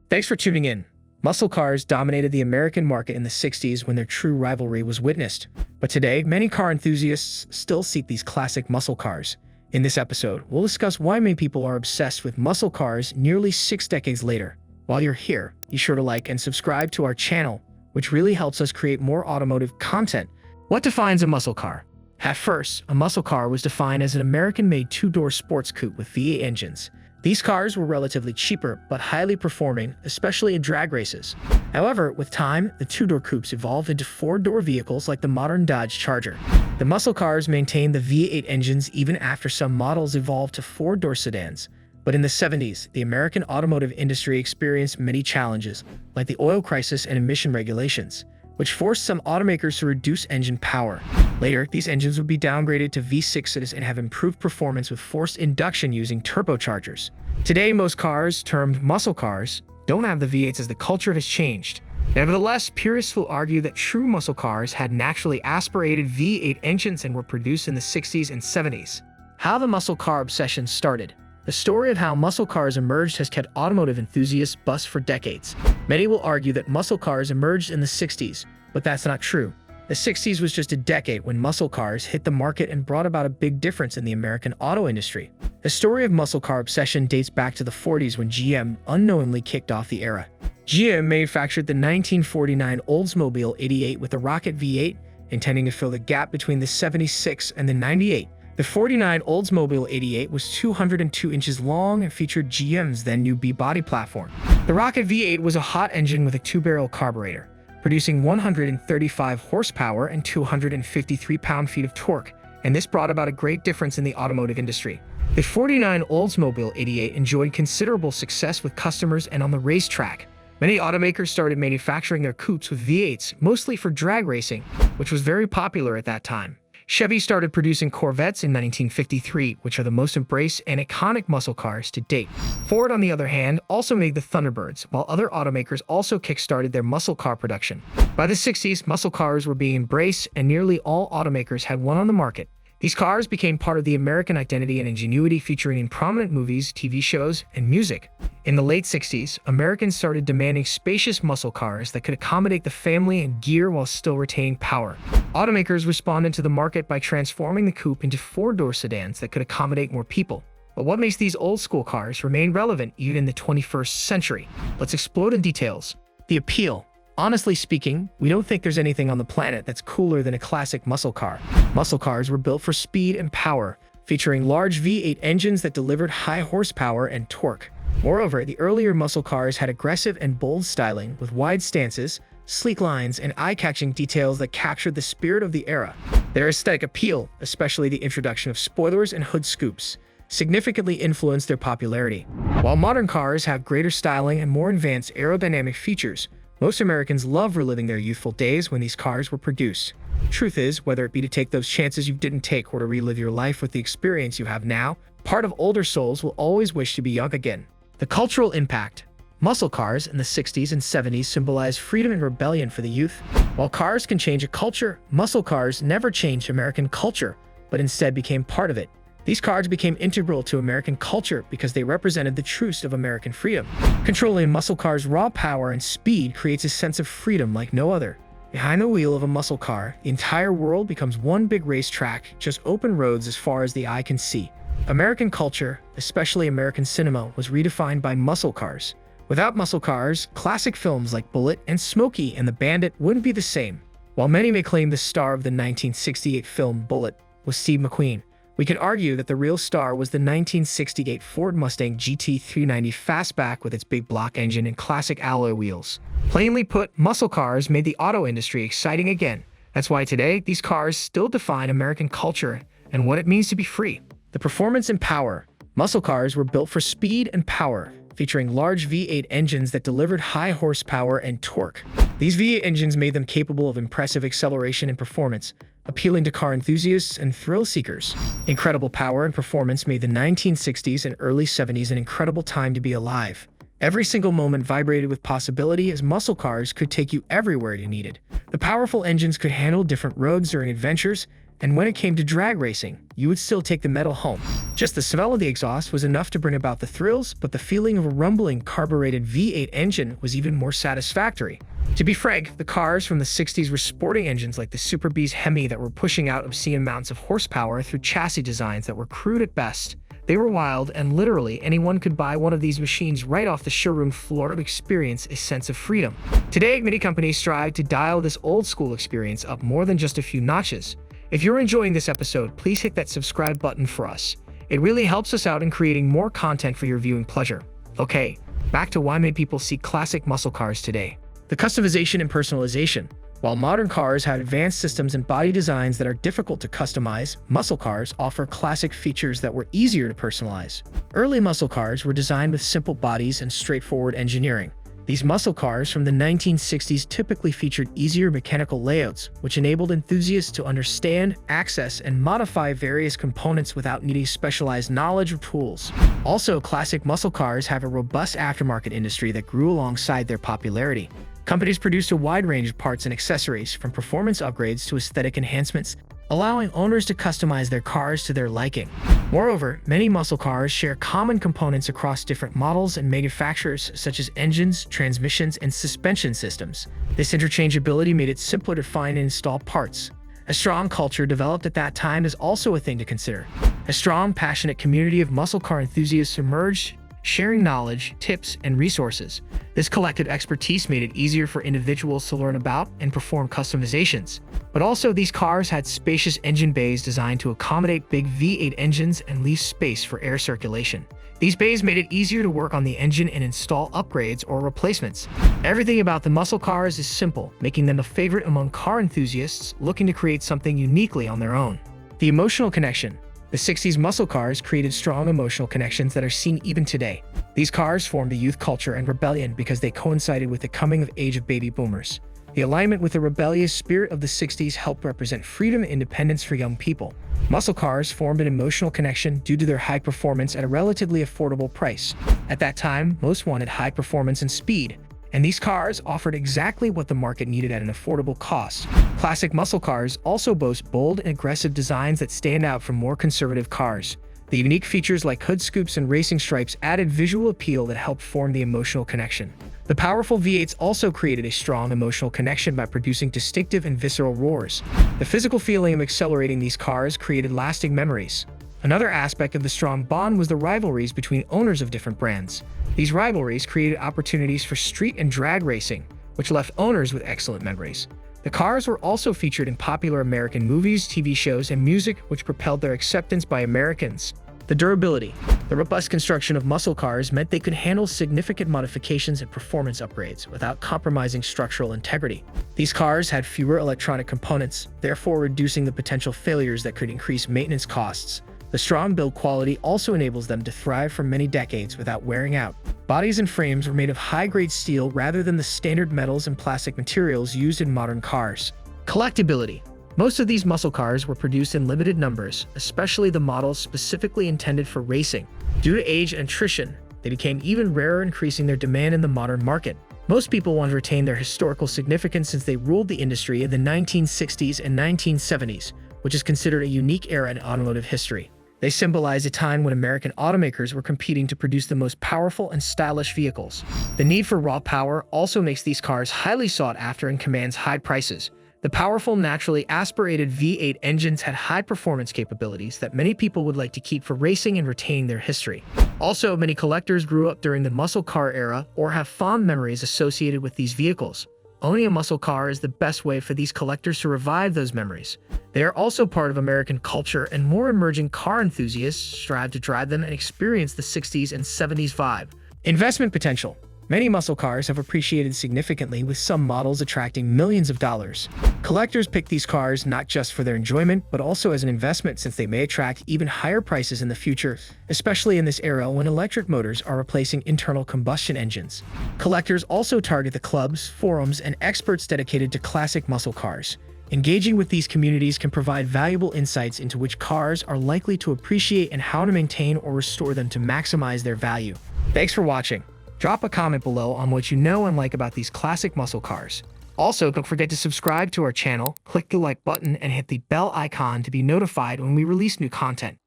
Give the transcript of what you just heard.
Thanks for tuning in. Muscle cars dominated the American market in the 60s when their true rivalry was witnessed. But today, many car enthusiasts still seek these classic muscle cars. In this episode, we'll discuss why many people are obsessed with muscle cars nearly 6 decades later. While you're here, be sure to like and subscribe to our channel, which really helps us create more automotive content. What defines a muscle car? At first, a muscle car was defined as an American-made two-door sports coupe with V8 engines. These cars were relatively cheaper, but highly performing, especially in drag races. However, with time, the two-door coupes evolved into four-door vehicles like the modern Dodge Charger. The muscle cars maintained the V8 engines even after some models evolved to four-door sedans. But in the 70s, the American automotive industry experienced many challenges, like the oil crisis and emission regulations, which forced some automakers to reduce engine power. Later, these engines would be downgraded to V6s and have improved performance with forced induction using turbochargers. Today, most cars, termed muscle cars, don't have the V8s as the culture has changed. Nevertheless, purists will argue that true muscle cars had naturally aspirated V8 engines and were produced in the 60s and 70s. How the muscle car obsession started. The story of how muscle cars emerged has kept automotive enthusiasts buzzed for decades. Many will argue that muscle cars emerged in the 60s, but that's not true. The 60s was just a decade when muscle cars hit the market and brought about a big difference in the American auto industry. The story of muscle car obsession dates back to the 40s when GM unknowingly kicked off the era. GM manufactured the 1949 Oldsmobile 88 with a rocket V8, intending to fill the gap between the 76 and the 98. The 49 Oldsmobile 88 was 202 inches long and featured GM's then new B-body platform. The Rocket V8 was a hot engine with a two-barrel carburetor, producing 135 horsepower and 253 pound-feet of torque, and this brought about a great difference in the automotive industry. The 49 Oldsmobile 88 enjoyed considerable success with customers and on the racetrack. Many automakers started manufacturing their coupes with V8s, mostly for drag racing, which was very popular at that time. Chevy started producing Corvettes in 1953, which are the most embraced and iconic muscle cars to date. Ford, on the other hand, also made the Thunderbirds, while other automakers also kick-started their muscle car production. By the 60s, muscle cars were being embraced, and nearly all automakers had one on the market. These cars became part of the American identity and ingenuity, featuring in prominent movies, TV shows, and music. In the late 60s, Americans started demanding spacious muscle cars that could accommodate the family and gear while still retaining power. Automakers responded to the market by transforming the coupe into four-door sedans that could accommodate more people. But what makes these old-school cars remain relevant even in the 21st century? Let's explore the details. The appeal. Honestly speaking, we don't think there's anything on the planet that's cooler than a classic muscle car. Muscle cars were built for speed and power, featuring large V8 engines that delivered high horsepower and torque. Moreover, the earlier muscle cars had aggressive and bold styling with wide stances, sleek lines, and eye-catching details that captured the spirit of the era. Their aesthetic appeal, especially the introduction of spoilers and hood scoops, significantly influenced their popularity. While modern cars have greater styling and more advanced aerodynamic features, most Americans love reliving their youthful days when these cars were produced. Truth is, whether it be to take those chances you didn't take or to relive your life with the experience you have now, part of older souls will always wish to be young again. The cultural impact. Muscle cars in the 60s and 70s symbolized freedom and rebellion for the youth. While cars can change a culture, muscle cars never changed American culture, but instead became part of it. These cars became integral to American culture because they represented the truth of American freedom. Controlling muscle cars' raw power and speed creates a sense of freedom like no other. Behind the wheel of a muscle car, the entire world becomes one big racetrack, just open roads as far as the eye can see. American culture, especially American cinema, was redefined by muscle cars. Without muscle cars, classic films like Bullitt and Smokey and the Bandit wouldn't be the same. While many may claim the star of the 1968 film Bullitt was Steve McQueen, we could argue that the real star was the 1968 Ford Mustang GT390 Fastback with its big block engine and classic alloy wheels. Plainly put, muscle cars made the auto industry exciting again. That's why today, these cars still define American culture and what it means to be free. The performance and power. Muscle cars were built for speed and power, featuring large V8 engines that delivered high horsepower and torque. These V8 engines made them capable of impressive acceleration and performance, appealing to car enthusiasts and thrill seekers. Incredible power and performance made the 1960s and early 70s an incredible time to be alive. Every single moment vibrated with possibility as muscle cars could take you everywhere you needed. The powerful engines could handle different roads during adventures, And when it came to drag racing, you would still take the medal home. Just the smell of the exhaust was enough to bring about the thrills, but the feeling of a rumbling carbureted V8 engine was even more satisfactory. To be frank, the cars from the 60s were sporting engines like the Super B's Hemi that were pushing out obscene amounts of horsepower through chassis designs that were crude at best. They were wild, and literally anyone could buy one of these machines right off the showroom floor to experience a sense of freedom. Today, many companies strive to dial this old-school experience up more than just a few notches. If you're enjoying this episode, please hit that subscribe button for us. It really helps us out in creating more content for your viewing pleasure. Okay, back to why many people seek classic muscle cars today. The customization and personalization. While modern cars have advanced systems and body designs that are difficult to customize, muscle cars offer classic features that were easier to personalize. Early muscle cars were designed with simple bodies and straightforward engineering. These muscle cars from the 1960s typically featured easier mechanical layouts, which enabled enthusiasts to understand, access, and modify various components without needing specialized knowledge or tools. Also, classic muscle cars have a robust aftermarket industry that grew alongside their popularity. Companies produced a wide range of parts and accessories, from performance upgrades to aesthetic enhancements, allowing owners to customize their cars to their liking. Moreover, many muscle cars share common components across different models and manufacturers, such as engines, transmissions, and suspension systems. This interchangeability made it simpler to find and install parts. A strong culture developed at that time is also a thing to consider. A strong, passionate community of muscle car enthusiasts emerged, sharing knowledge, tips, and resources. This collective expertise made it easier for individuals to learn about and perform customizations. But also, these cars had spacious engine bays designed to accommodate big V8 engines and leave space for air circulation. These bays made it easier to work on the engine and install upgrades or replacements. Everything about the muscle cars is simple, making them a favorite among car enthusiasts looking to create something uniquely on their own. The emotional connection. The 60s muscle cars created strong emotional connections that are seen even today. These cars formed a youth culture and rebellion because they coincided with the coming of age of baby boomers. The alignment with the rebellious spirit of the 60s helped represent freedom and independence for young people. Muscle cars formed an emotional connection due to their high performance at a relatively affordable price. At that time, most wanted high performance and speed, and these cars offered exactly what the market needed at an affordable cost. Classic muscle cars also boast bold and aggressive designs that stand out from more conservative cars. The unique features like hood scoops and racing stripes added visual appeal that helped form the emotional connection. The powerful V8s also created a strong emotional connection by producing distinctive and visceral roars. The physical feeling of accelerating these cars created lasting memories. Another aspect of the strong bond was the rivalries between owners of different brands. These rivalries created opportunities for street and drag racing, which left owners with excellent memories. The cars were also featured in popular American movies, TV shows, and music, which propelled their acceptance by Americans. The durability. The robust construction of muscle cars meant they could handle significant modifications and performance upgrades without compromising structural integrity. These cars had fewer electronic components, therefore reducing the potential failures that could increase maintenance costs. The strong build quality also enables them to thrive for many decades without wearing out. Bodies and frames were made of high-grade steel rather than the standard metals and plastic materials used in modern cars. Collectability. Most of these muscle cars were produced in limited numbers, especially the models specifically intended for racing. Due to age and attrition, they became even rarer, increasing their demand in the modern market. Most people want to retain their historical significance since they ruled the industry in the 1960s and 1970s, which is considered a unique era in automotive history. They symbolize a time when American automakers were competing to produce the most powerful and stylish vehicles. The need for raw power also makes these cars highly sought after and commands high prices. The powerful, naturally aspirated V8 engines had high performance capabilities that many people would like to keep for racing and retaining their history. Also, many collectors grew up during the muscle car era or have fond memories associated with these vehicles. Owning a muscle car is the best way for these collectors to revive those memories. They are also part of American culture, and more emerging car enthusiasts strive to drive them and experience the 60s and 70s vibe. Investment potential. Many muscle cars have appreciated significantly, with some models attracting millions of dollars. Collectors pick these cars not just for their enjoyment, but also as an investment, since they may attract even higher prices in the future, especially in this era when electric motors are replacing internal combustion engines. Collectors also target the clubs, forums, and experts dedicated to classic muscle cars. Engaging with these communities can provide valuable insights into which cars are likely to appreciate and how to maintain or restore them to maximize their value. Thanks for watching. Drop a comment below on what you know and like about these classic muscle cars. Also, don't forget to subscribe to our channel, click the like button, and hit the bell icon to be notified when we release new content.